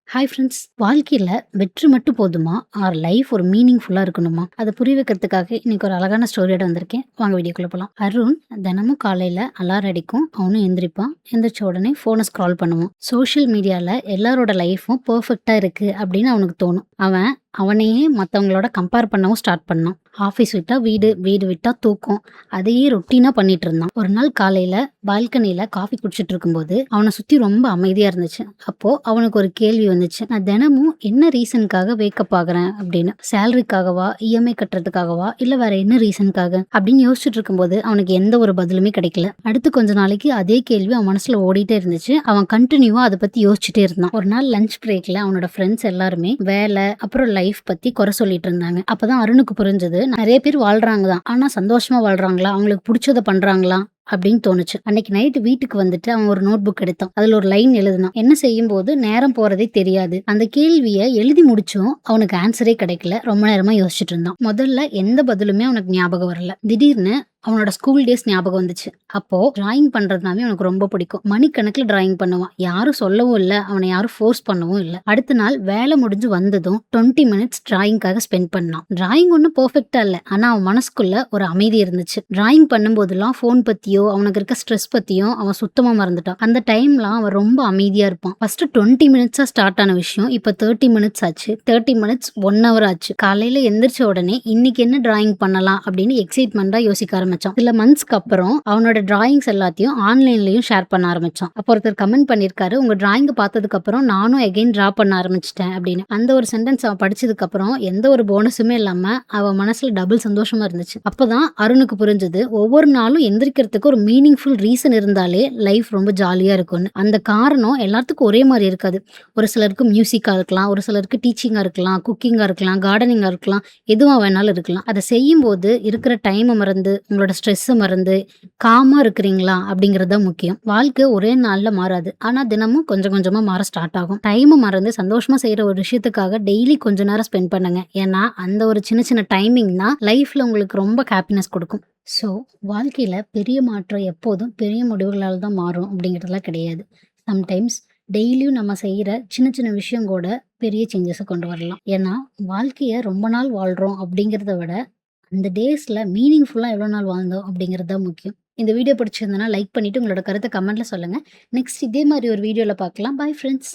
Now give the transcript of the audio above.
Hi friends. வாழ்க்கையில வெற்றி மட்டும் போதுமா? ஆர் லைஃப் ஒரு மீனிங்ஃபுல்லா இருக்கணுமா? அத புரிய வைக்கிறதுக்காக இன்னைக்கு ஒரு அழகான ஸ்டோரியோட வந்திருக்கேன். வாங்க வீடியோக்குள்ள போலாம். அருண் தினமும் காலையில அலாரம் அடிக்கும். அவனும் எந்திரிப்பான். எந்திரிச்ச உடனே ஃபோன ஸ்க்ரால் பண்ணுவான். சோஷியல் மீடியால எல்லாரோட லைஃப்பும் பெர்ஃபெக்ட்டா இருக்கு அப்படின்னு அவனுக்கு தோணும். அவன் அவனையே மத்தவங்களோட கம்பேர் பண்ணவும் ஸ்டார்ட் பண்ணான். ஆஃபீஸ் விட்டா வீடு, வீடு விட்டா தூக்கம். அதையே ரொட்டீனா பண்ணிட்டு இருந்தான். ஒரு நாள் காலையில பால்கனியில காஃபி குடிச்சிட்டு இருக்கும்போது அவன சுத்தி ரொம்ப அமைதியா இருந்துச்சு. அப்போ அவனுக்கு ஒரு கேள்வி வந்துச்சு. நான் தினமும் என்ன ரீசனுக்காக வேக்கப் ஆகுறேன் அப்படின்னு. சேலரிக்காகவா, இஎம்ஐ கட்டுறதுக்காகவா, இல்ல வேற என்ன ரீசனுக்காக அப்படின்னு யோசிச்சுட்டு இருக்கும்போது அவனுக்கு எந்த ஒரு பதிலுமே கிடைக்கல. அடுத்து கொஞ்ச நாளைக்கு அதே கேள்வி அவன் மனசுல ஓடிட்டே இருந்துச்சு. அவன் கண்டினியூவா அதை பத்தி யோசிச்சுட்டே இருந்தான். ஒரு நாள் லஞ்ச் பிரேக்ல அவனோட ஃப்ரெண்ட்ஸ் எல்லாருமே வேலை அப்புறம் லைஃப் பத்தி குறை சொல்லிட்டு இருந்தாங்க. அப்பதான் அருணுக்கு புரிஞ்சது, நிறைய பேர் வாழ்றாங்க தான், ஆனா சந்தோஷமா வாழ்றாங்களா, அவங்களுக்கு பிடிச்சத பண்றாங்களா அப்படின்னு தோணுச்சு. அன்னைக்கு நைட்டு வீட்டுக்கு வந்துட்டு அவன் ஒரு நோட் புக் எடுத்தான். அதுல ஒரு லைன் எழுதினான். என்ன செய்யும் போது நேரம் போறதே தெரியாது. அந்த கேள்வியை எழுதி முடிச்சும் அவனுக்கு ஆன்சரே கிடைக்கல. ரொம்ப நேரமா யோசிச்சுட்டு இருந்தான். முதல்ல எந்த பதிலுமே அவனுக்கு ஞாபகம் வரல. திடீர்னு அவனோட ஸ்கூல் டேஸ் ஞாபகம் வந்துச்சு. அப்போ டிராயிங் பண்றதுனாவே அவனுக்கு ரொம்ப பிடிக்கும். மணிக்கணக்குல டிராயிங் பண்ணுவான். யாரும் சொல்லவும் இல்ல, அவனை யாரும் ஃபோர்ஸ் பண்ணவும் இல்ல. அடுத்த நாள் வேலை முடிஞ்சு வந்ததும் 20 மினிட்ஸ் டிராயிங்காக ஸ்பெண்ட் பண்ணான். டிராயிங் ஒன்றும் பெர்ஃபெக்ட்டா இல்ல, ஆனா அவன் மனசுக்குள்ள ஒரு அமைதி இருந்துச்சு. டிராயிங் பண்ணும்போதெல்லாம் ஃபோன் பத்தியோ அவனுக்கு இருக்க ஸ்ட்ரெஸ் பத்தியும் அவன் சுத்தமா மறந்துட்டான். அந்த டைம்லாம் அவன் ரொம்ப அமைதியா இருப்பான். ஃபர்ஸ்ட் 20 மினிட்ஸா ஸ்டார்ட் ஆன விஷயம் இப்ப 30 மினிட்ஸ் ஆச்சு. 30 மினிட்ஸ் 1 ஹவர் ஆச்சு. காலையில எந்திரிச்ச உடனே இன்னைக்கு என்ன டிராயிங் பண்ணலாம் அப்படின்னு எக்ஸைட்மெண்டா யோசிக்க ஆரம்பிச்சான். சில மந்த்ஸ்க்கு அப்புறம் அவனோட டிராயிங்ஸ் எல்லாத்தையும் ஆன்லைன்லயும் ஷேர் பண்ண ஆரம்பிச்சான். அப்போ ஒருத்தர் கமெண்ட் பண்ணிருக்காரு, உங்க டிராயிங் பார்த்ததுக்கு அப்புறம் நானும் அகைன் டிரா பண்ண ஆரம்பிச்சிட்டேன் அப்படின்னு. அந்த ஒரு சென்டென்ஸ் அவன் படிச்சதுக்கு அப்புறம் எந்த ஒரு போனஸுமே இல்லாம அவன் மனசுல டபுள் சந்தோஷமா இருந்துச்சு. அப்பதான் அருணுக்கு புரிஞ்சது, ஒவ்வொரு நாளும் எந்திரிக்கிறதுக்கு ஒரு மீனிங்ஃபுல் ரீசன் இருந்தாலே லைஃப் ரொம்ப ஜாலியா இருக்கும்னு. அந்த காரணம் எல்லாத்துக்கும் ஒரே மாதிரி இருக்காது. ஒரு சிலருக்கு மியூசிக்கா இருக்கலாம், ஒரு சிலருக்கு டீச்சிங்கா இருக்கலாம், குக்கிங்கா இருக்கலாம், கார்டனிங்கா இருக்கலாம், எதுவா வேணாலும் இருக்கலாம். அதை செய்யும் போது இருக்கிற டைமை மறந்து உங்களோட ஸ்ட்ரெஸ்ஸை மறந்து காமா இருக்கிறீங்களா அப்படிங்கிறது தான் முக்கியம். வாழ்க்கை ஒரே நாள்ல மாறாது, ஆனா தினமும் கொஞ்சம் கொஞ்சமா மாற ஸ்டார்ட் ஆகும். டைமை மறந்து சந்தோஷமா செய்யற ஒரு விஷயத்துக்காக டெய்லி கொஞ்ச நேரம் ஸ்பெண்ட் பண்ணுங்க. ஏன்னா அந்த ஒரு சின்ன சின்ன டைமிங் தான் லைஃப்ல உங்களுக்கு ரொம்ப ஹாப்பினஸ் கொடுக்கும். ஸோ வாழ்க்கையில பெரிய மாற்றம் எப்போதும் பெரிய முடிவுகளால் தான் மாறும் அப்படிங்கிறதுலாம் கிடையாது. சம்டைம்ஸ் டெய்லியும் நம்ம செய்யற சின்ன சின்ன விஷயம் கூட பெரிய சேஞ்சஸை கொண்டு வரலாம். ஏன்னா வாழ்க்கைய ரொம்ப நாள் வாழ்றோம் அப்படிங்கிறத விட அந்த டேஸ்ல மீனிங்ஃபுல்லா எவ்வளோ நாள் வாழ்ந்தோம் அப்படிங்கிறது தான் முக்கியம். இந்த வீடியோ பிடிச்சிருந்தனா லைக் பண்ணிட்டு உங்களோட கருத்தை கமெண்ட்ல சொல்லுங்க. நெக்ஸ்ட் இதே மாதிரி ஒரு வீடியோல பார்க்கலாம். Bye friends.